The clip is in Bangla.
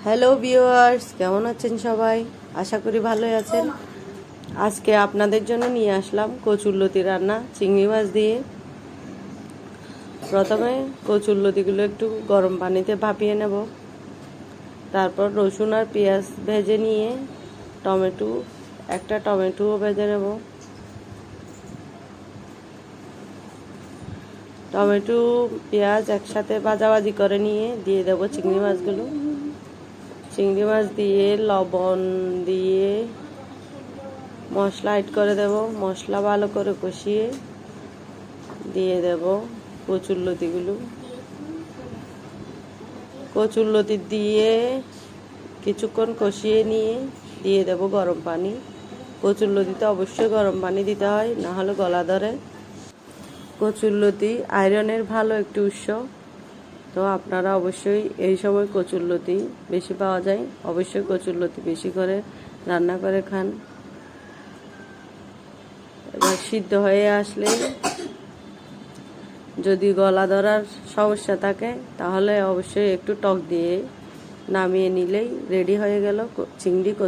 হ্যালো ভিউয়ার্স, কেমন আছেন সবাই? আশা করি ভালোই আছেন। আজকে আপনাদের জন্য নিয়ে আসলাম কচুরলতি রান্না চিংড়ি মাছ দিয়ে। প্রথমে কচুরলতিগুলো একটু গরম পানিতে ভাপিয়ে নেব। তারপর রসুন আর পেঁয়াজ ভেজে নিয়ে একটা টমেটোও ভেজে নেব। টমেটো পেঁয়াজ একসাথে ভাজাভাজি করে নিয়ে দিয়ে দেব চিংড়ি মাছগুলো। চিংড়ি মাছ দিয়ে লবণ দিয়ে মশলা অ্যাড করে দেব। মশলা ভালো করে কষিয়ে দিয়ে দেব কচুরলতি দিয়ে কিছুক্ষণ কষিয়ে নিয়ে দিয়ে দেব গরম পানি। কচুরলতিতে অবশ্যই গরম পানি দিতে হয়, না হলে গলা ধরে। কচুরলতি আয়রনের ভালো একটি উৎস, তো আপনারা অবশ্যই এই সময় কচুরলতি বেশি পাওয়া যায়, অবশ্যই কচুরলতি বেশি করে রান্না করে খান। এবার সিদ্ধ হয়ে আসলে যদি গলা ধরার সমস্যা থাকে তাহলে অবশ্যই একটু টক দিয়ে নামিয়ে নিলেই রেডি হয়ে গেল চিংড়ি কচুরলতি।